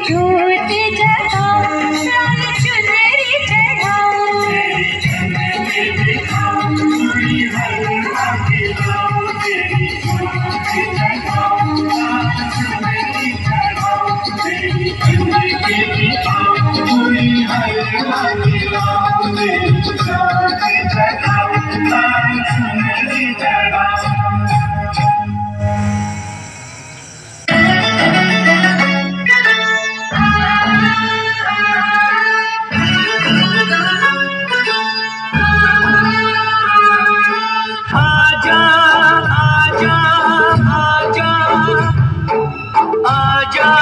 जोत जगाओ, लाल चुनरी चढ़ाओ। तेरी चुनरी दिखाओ, पूरी हलवा खिलाओ। तेरी जोत जगाओ, लाल चुनरी चढ़ाओ। तेरी चुनरी दिखाओ, पूरी हलवा खिलाओ। तेरी जोत जगाओ, लाल चुनरी चढ़ाओ। आजा आजा आजा आजा